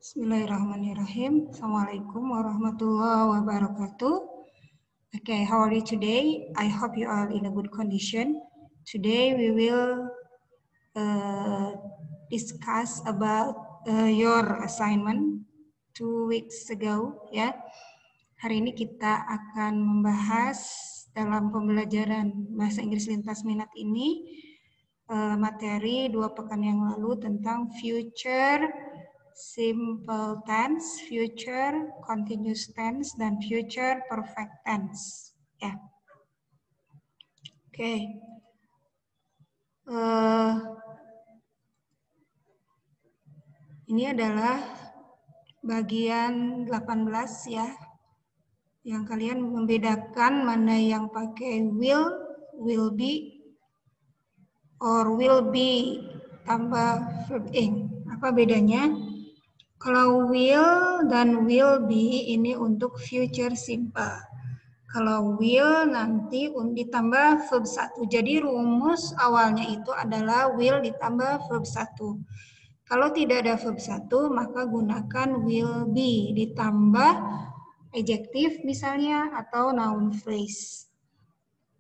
Bismillahirrahmanirrahim. Assalamualaikum warahmatullahi wabarakatuh. Okay, how are you today? I hope you are in a good condition. Today we will discuss about your assignment 2 weeks ago. Ya, hari ini kita akan membahas dalam pembelajaran bahasa Inggris lintas minat ini materi 2 pekan yang lalu tentang future simple tense, future continuous tense, dan future perfect tense. Ya, oke. Ini adalah bagian 18 ya, yang kalian membedakan mana yang pakai will be, or will be tambah verb ing. Apa bedanya? Kalau will dan will be ini untuk future simple. Kalau will nanti ditambah verb 1. Jadi rumus awalnya itu adalah will ditambah verb 1. Kalau tidak ada verb 1, maka gunakan will be ditambah adjektif misalnya atau noun phrase.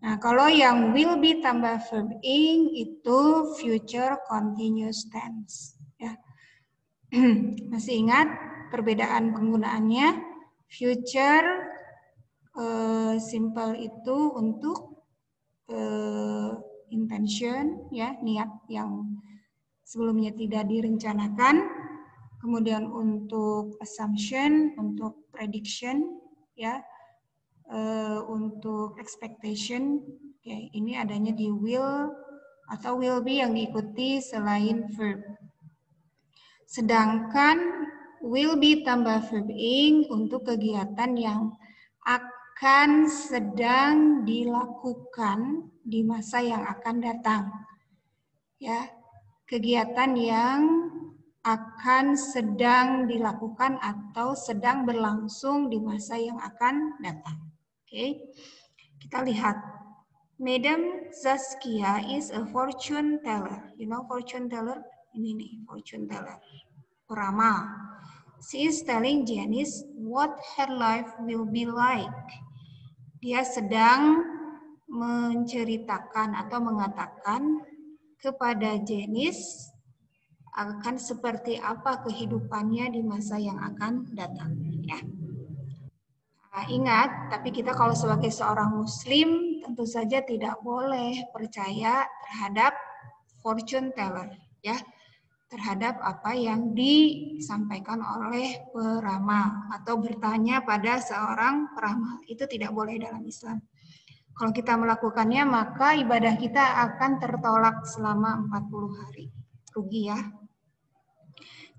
Nah, kalau yang will be tambah verb ing itu future continuous tense. Ya. Masih ingat perbedaan penggunaannya? Future simple itu untuk intention, ya, niat yang sebelumnya tidak direncanakan. Kemudian untuk assumption, untuk prediction, ya, untuk expectation. Oke, ini adanya di will atau will be yang diikuti selain verb. Sedangkan will be tambah verb ing untuk kegiatan yang akan sedang dilakukan di masa yang akan datang. Ya, kegiatan yang akan sedang dilakukan atau sedang berlangsung di masa yang akan datang. Oke, kita lihat. Madam Zaskia is a fortune teller. You know fortune teller? Ini nih, fortune teller. Peramal. She is telling Janice what her life will be like. Dia sedang menceritakan atau mengatakan kepada Janice akan seperti apa kehidupannya di masa yang akan datang. Ya. Nah, ingat, tapi kita kalau sebagai seorang muslim tentu saja tidak boleh percaya terhadap fortune teller, ya, terhadap apa yang disampaikan oleh peramal atau bertanya pada seorang peramal. Itu tidak boleh dalam Islam. Kalau kita melakukannya, maka ibadah kita akan tertolak selama 40 hari. Rugi ya.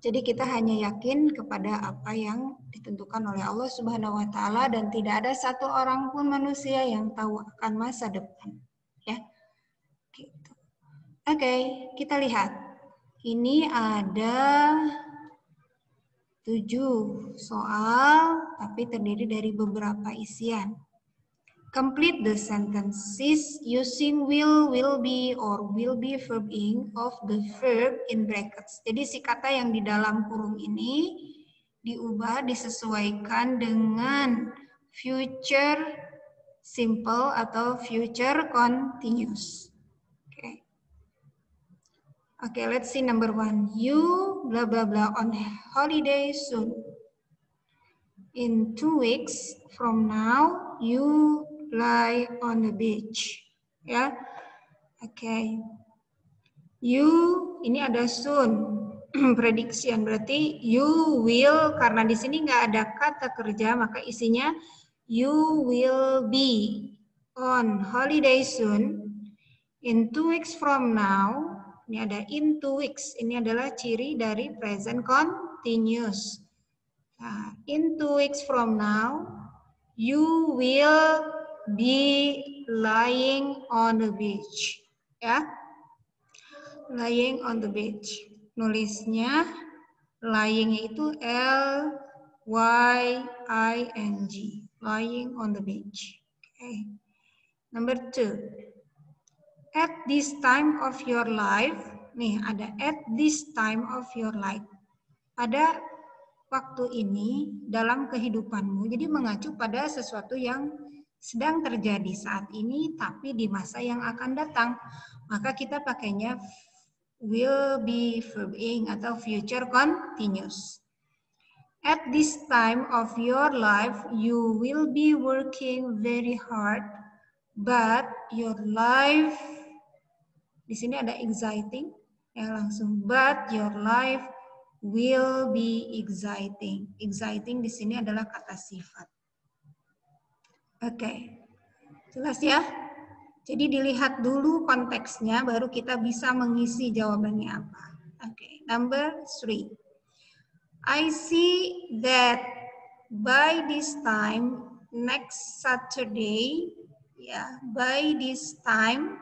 Jadi kita hanya yakin kepada apa yang ditentukan oleh Allah Subhanahu wa taala dan tidak ada satu orang pun manusia yang tahu akan masa depan. Ya. Gitu. Oke, kita lihat. Ini ada 7 soal tapi terdiri dari beberapa isian. Complete the sentences using will be, or will be verb ing of the verb in brackets. Jadi si kata yang di dalam kurung ini diubah, disesuaikan dengan future simple atau future continuous. Okay, let's see number 1. You blah blah blah on holiday soon. In 2 weeks from now, you lie on the beach. Ya, oke. You ini ada soon, prediction berarti you will, karena di sini nggak ada kata kerja maka isinya you will be on holiday soon. In 2 weeks from now, ini ada in 2 weeks. Ini adalah ciri dari present continuous. Nah, in 2 weeks from now, you will be lying on the beach. Ya, lying on the beach. Nulisnya lying itu L-Y-I-N-G. Lying on the beach. Okay. Number 2. At this time of your life. Nih, ada at this time of your life. Ada waktu ini dalam kehidupanmu. Jadi mengacu pada sesuatu yang sedang terjadi saat ini tapi di masa yang akan datang. Maka kita pakainya will be, verb ing atau future continuous. At this time of your life, you will be working very hard, but your life, di sini ada exciting, ya langsung, but your life will be exciting. Exciting di sini adalah kata sifat. Oke, jelas ya? Jadi dilihat dulu konteksnya, baru kita bisa mengisi jawabannya apa. Oke, number 3. I see that by this time next Saturday, ya, by this time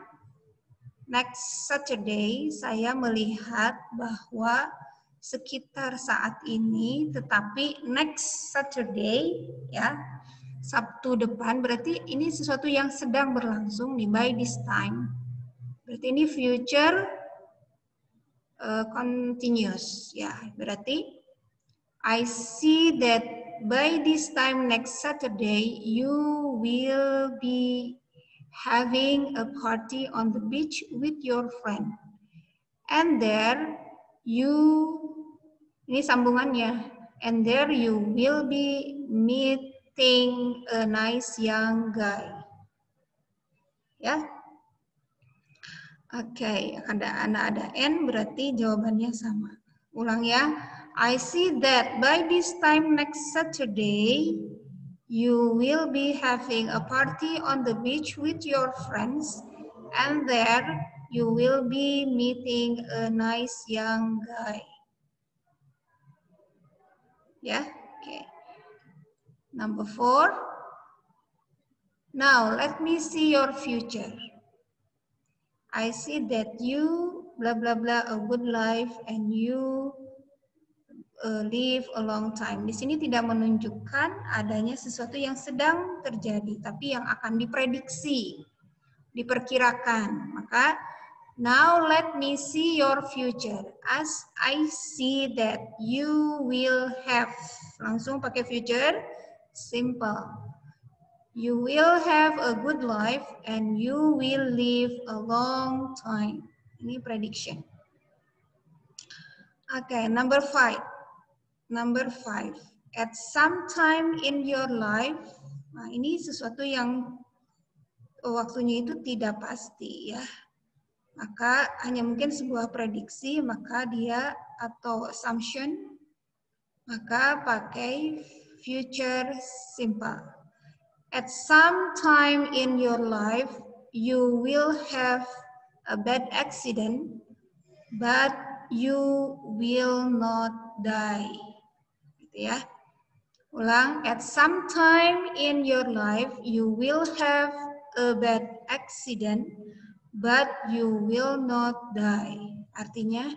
next Saturday saya melihat bahwa sekitar saat ini, tetapi next Saturday, ya, Sabtu depan, berarti ini sesuatu yang sedang berlangsung di by this time. Berarti ini future continuous, ya, berarti I see that by this time next Saturday, you will be having a party on the beach with your friend. And there you, ini sambungannya, and there you will be meeting a nice young guy. Ya. Oke, ada N berarti jawabannya sama. Ulang ya. I see that by this time next Saturday, you will be having a party on the beach with your friends, and there you will be meeting a nice young guy. Ya, okay. Number 4. Now let me see your future. I see that you blah blah blah a good life and you live a long time. Di sini tidak menunjukkan adanya sesuatu yang sedang terjadi, tapi yang akan diprediksi, diperkirakan. Maka, now let me see your future. As I see that you will have. Langsung pakai future, simple. You will have a good life and you will live a long time. Ini prediction. Okay, number 5. Number 5, at some time in your life, nah ini sesuatu yang waktunya itu tidak pasti ya. Maka hanya mungkin sebuah prediksi, maka dia atau assumption, maka pakai future simple. At some time in your life, you will have a bad accident, but you will not die. Ya, ulang. At some time in your life, you will have a bad accident, but you will not die. Artinya,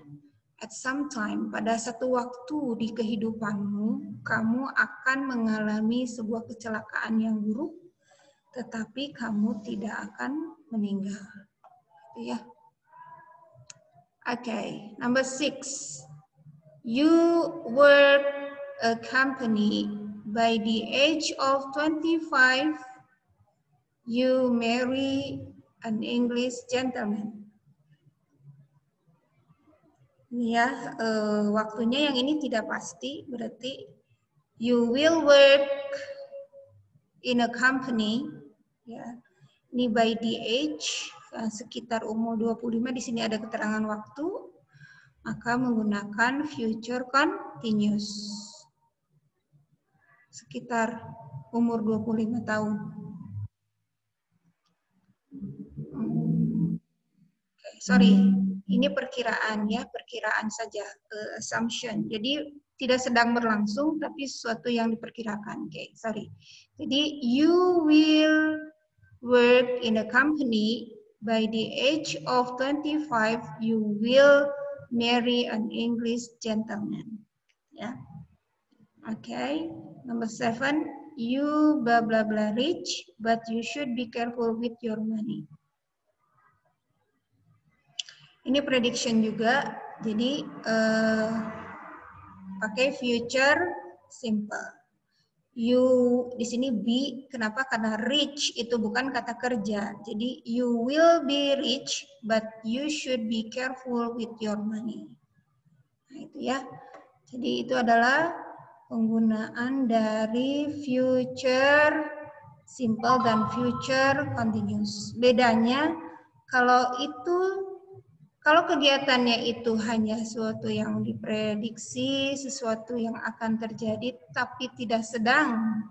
at some time, pada satu waktu di kehidupanmu, kamu akan mengalami sebuah kecelakaan yang buruk, tetapi kamu tidak akan meninggal. Ya. Okay, number 6. You work a company. By the age of 25, you marry an English gentleman. Ya, waktunya yang ini tidak pasti, berarti you will work in a company. Ya, ini by the age, sekitar umur 25, di sini ada keterangan waktu, maka menggunakan future continuous. Sekitar umur 25 tahun. Okay, sorry, ini perkiraan ya, perkiraan saja, assumption. Jadi tidak sedang berlangsung, tapi sesuatu yang diperkirakan. Okay, sorry. Jadi you will work in a company. By the age of 25, you will marry an English gentleman. Ya. Okay, number 7, you blah blah blah rich, but you should be careful with your money. Ini prediction juga, jadi pakai future simple. You di sini be, kenapa? Karena rich itu bukan kata kerja. Jadi you will be rich, but you should be careful with your money. Nah itu ya. Jadi itu adalah penggunaan dari future simple dan future continuous. Bedanya kalau kegiatannya itu hanya sesuatu yang diprediksi, sesuatu yang akan terjadi tapi tidak sedang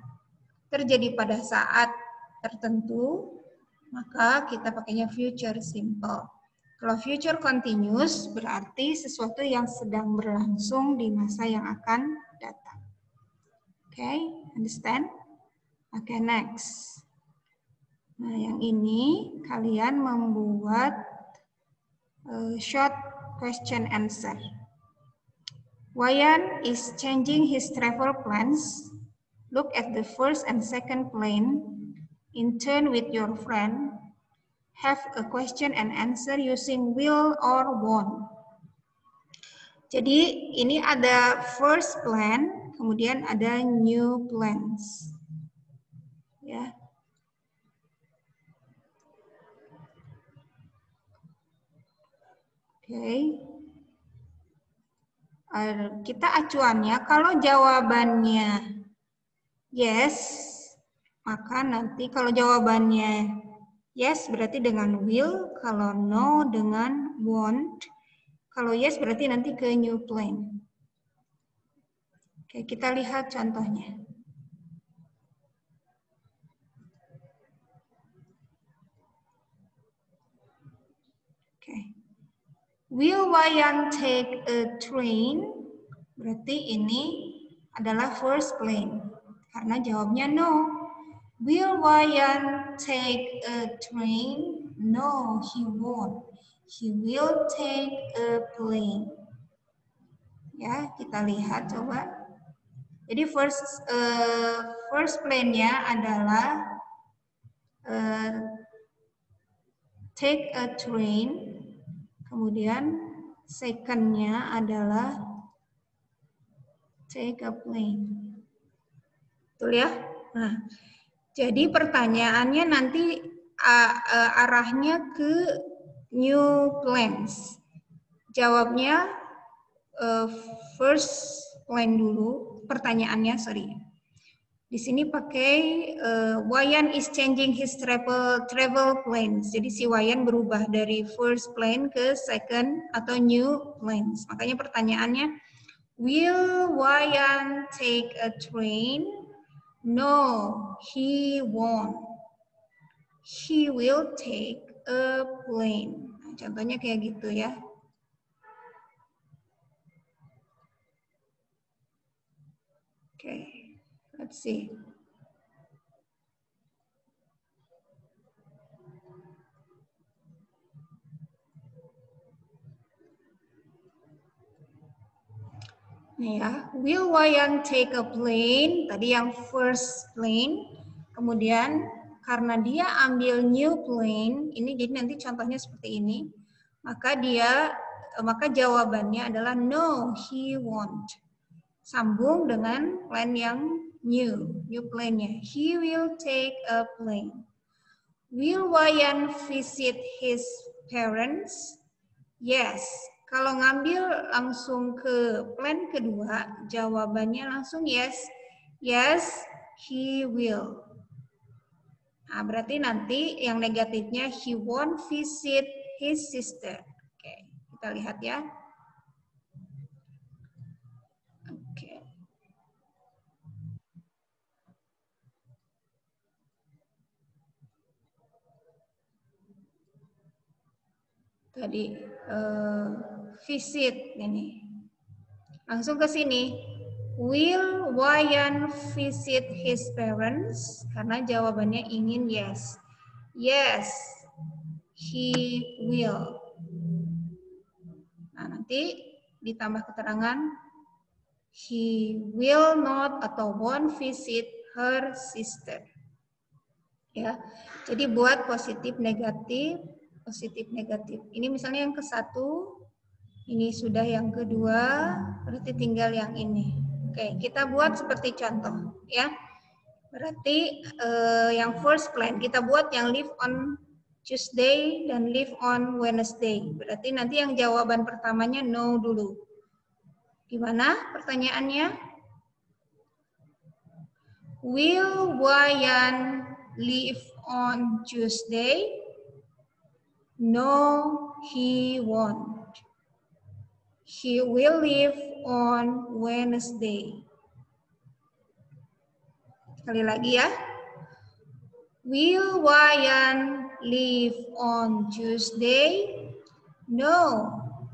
terjadi pada saat tertentu, maka kita pakainya future simple. Kalau future continuous berarti sesuatu yang sedang berlangsung di masa yang akan datang. Okay, understand? Okay, next. Nah, yang ini kalian membuat short question answer. Wayan is changing his travel plans. Look at the first and second plane. In turn with your friend. Have a question and answer using will or won't. Jadi ini ada first plan, kemudian ada new plans. Ya. Oke. Kita acuannya kalau jawabannya yes, maka nanti kalau jawabannya yes berarti dengan will, kalau no dengan won't. Kalau yes berarti nanti ke new plan. Oke, kita lihat contohnya. Oke. Will Wayan take a train? Berarti ini adalah first plan. Karena jawabnya no. Will Wayan take a train? No, he won't. He will take a plane. Ya, kita lihat coba. Jadi first plan-nya adalah take a train. Kemudian second-nya adalah take a plane. Betul ya? Nah, jadi pertanyaannya nanti arahnya ke new plans. Jawabnya first plan dulu. Pertanyaannya, sorry. Di sini pakai Wayan is changing his travel plans. Jadi si Wayan berubah dari first plan ke second atau new plans. Makanya pertanyaannya, will Wayan take a train? No, he won't. He will take a plane. Nah, contohnya kayak gitu ya. Okay, let's see. Nih ya, will Wayan take a plane? Tadi yang first plane. Kemudian karena dia ambil new plane, ini jadi nanti contohnya seperti ini. Maka jawabannya adalah no, he won't. Sambung dengan plan yang new plan-nya. He will take a plane. Will Wayan visit his parents? Yes. Kalau ngambil langsung ke plan kedua, jawabannya langsung yes. Yes, he will. Nah, berarti nanti yang negatifnya he won't visit his sister. Oke, kita lihat ya. Oke. Tadi visit ini. Langsung ke sini. Will Wayan visit his parents? Karena jawabannya ingin yes. Yes, he will. Nah, nanti ditambah keterangan he will not atau won't visit her sister. Ya. Jadi buat positif negatif. Ini misalnya yang ke-1, ini sudah yang kedua, berarti tinggal yang ini. Oke. Oke, kita buat seperti contoh ya. Berarti yang first plan kita buat yang live on Tuesday dan live on Wednesday. Berarti nanti yang jawaban pertamanya no dulu. Gimana pertanyaannya? Will Wayan live on Tuesday? No, he won't. He will live on Wednesday. Sekali lagi ya. Will Wayan live on Tuesday? No,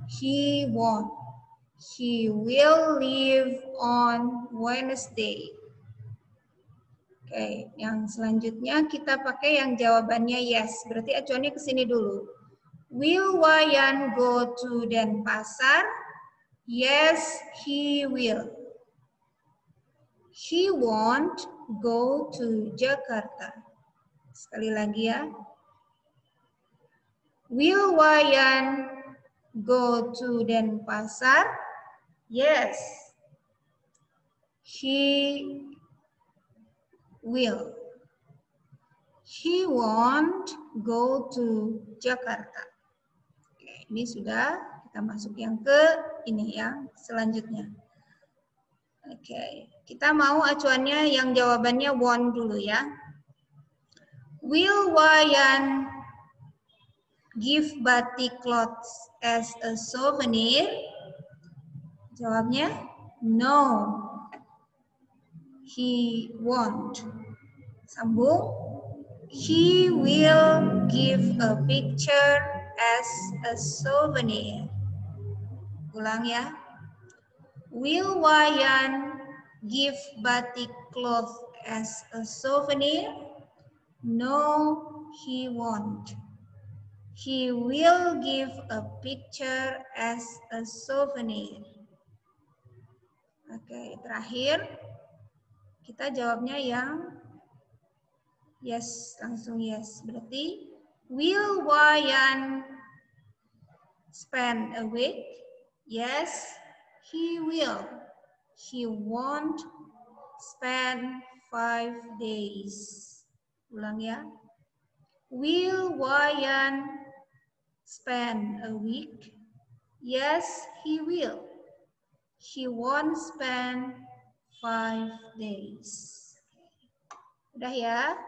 he won't. He will live on Wednesday. Oke, yang selanjutnya kita pakai yang jawabannya yes. Berarti acuannya ke sini dulu. Will Wayan go to Denpasar? Yes, he will. He won't go to Jakarta. Sekali lagi ya. Will Wayan go to Denpasar? Yes, he will. He won't go to Jakarta. Oke, ini sudah kita masuk yang ke ini yang selanjutnya. Oke, kita mau acuannya yang jawabannya won't dulu ya. Will Wayan give batik clothes as a souvenir? Jawabnya no. He won't. Sambung. He will give a picture as a souvenir. Ulang ya. Will Wayan give batik cloth as a souvenir? No, he won't. He will give a picture as a souvenir. Oke, terakhir kita jawabnya yang yes, langsung yes. Berarti will Wayan spend a week? Yes, he will. He won't spend 5 days. Ulang ya. Will Wayan spend a week? Yes, he will. He won't spend 5 days. Udah ya?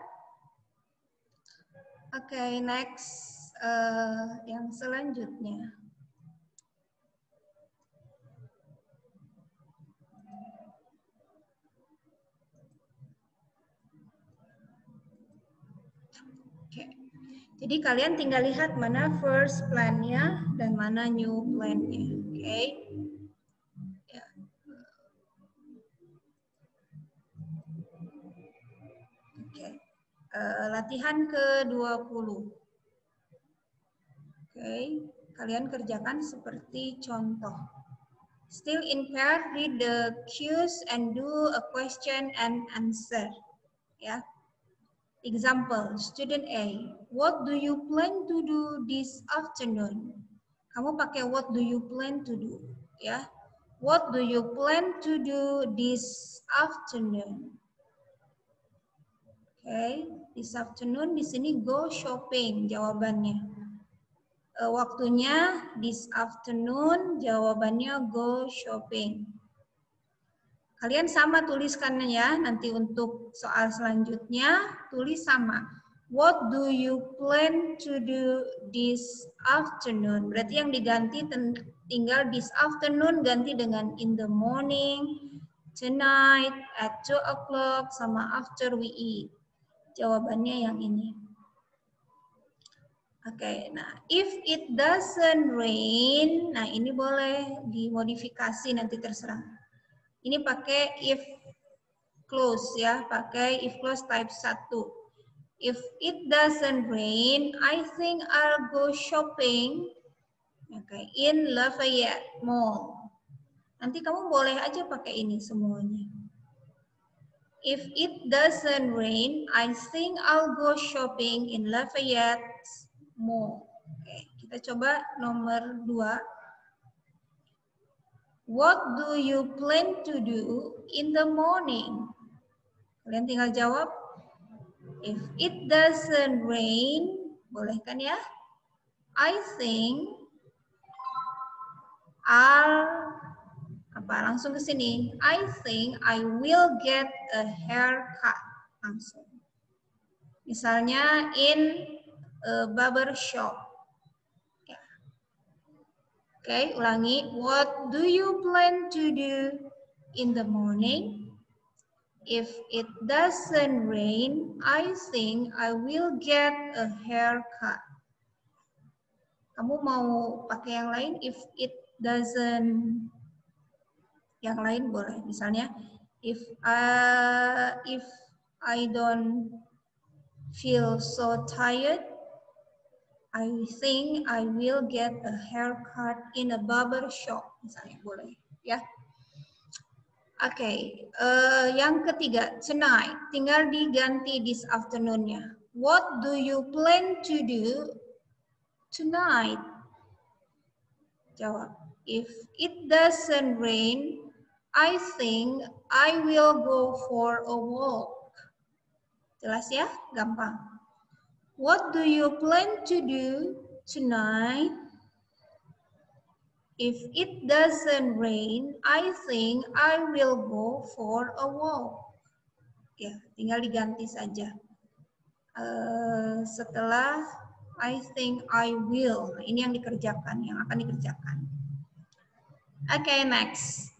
Oke, next yang selanjutnya. Jadi kalian tinggal lihat mana first plan-nya dan mana new plan-nya. Oke. Ya. Oke. Latihan ke-20. Oke. Kalian kerjakan seperti contoh. Still in pair, read the cues and do a question and answer. Ya. Example, student A, what do you plan to do this afternoon? Kamu pakai what do you plan to do, ya? What do you plan to do this afternoon? Okay, this afternoon di sini go shopping jawabannya. Waktunya this afternoon jawabannya go shopping. Kalian sama tuliskannya ya, nanti untuk soal selanjutnya tulis sama. What do you plan to do this afternoon? Berarti yang diganti tinggal this afternoon ganti dengan in the morning, tonight, at 2 o'clock, sama after we eat. Jawabannya yang ini. Oke, nah if it doesn't rain, nah ini boleh dimodifikasi nanti terserah. Ini pakai if clause ya, pakai if clause type 1. If it doesn't rain, I think I'll go shopping in Lafayette Mall. Nanti kamu boleh aja pakai ini semuanya. If it doesn't rain, I think I'll go shopping in Lafayette Mall. Oke, kita coba nomor 2. What do you plan to do in the morning? Kalian tinggal jawab. If it doesn't rain, boleh kan ya? I think langsung ke sini. I think I will get a haircut. Langsung. Misalnya in a barber shop. Oke, ulangi. What do you plan to do in the morning? If it doesn't rain, I think I will get a haircut. Kamu mau pakai yang lain? If it doesn't, yang lain boleh. Misalnya, if I don't feel so tired, I think I will get a haircut in a barber shop. Misalnya boleh, ya. Oke, yang ketiga, tonight. Tinggal diganti this afternoon-nya. What do you plan to do tonight? Jawab. If it doesn't rain, I think I will go for a walk. Jelas ya? Gampang. What do you plan to do tonight? If it doesn't rain, I think I will go for a walk. Ya, tinggal diganti saja. Setelah I think I will. Ini yang dikerjakan, yang akan dikerjakan. Okay, next.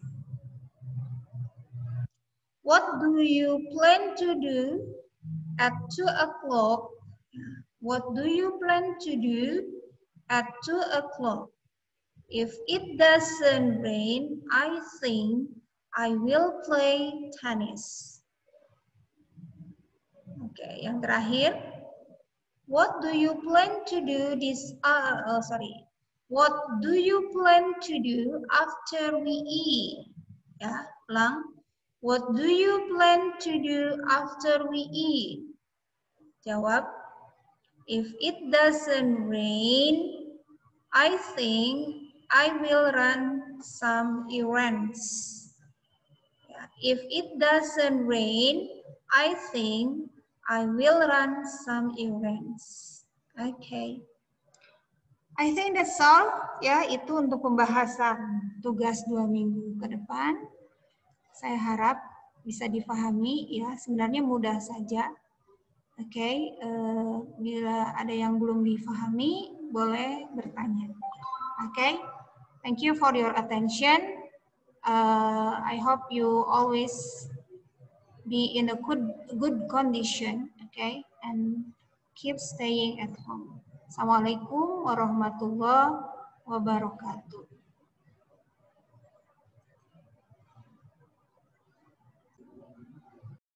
What do you plan to do at 2 o'clock? What do you plan to do at 2 o'clock? If it doesn't rain, I think I will play tennis. Oke, yang terakhir. What do you plan to do What do you plan to do after we eat? Ya, ulang. What do you plan to do after we eat? Jawab. If it doesn't rain, I think I will run some errands. If it doesn't rain, I think I will run some errands. Okay. I think that's all. Ya, itu untuk pembahasan tugas 2 minggu ke depan. Saya harap bisa difahami. Ya, sebenarnya mudah saja. Oke, bila ada yang belum difahami, boleh bertanya. Oke, thank you for your attention. I hope you always be in a good condition, okay, and keep staying at home. Assalamualaikum warahmatullahi wabarakatuh.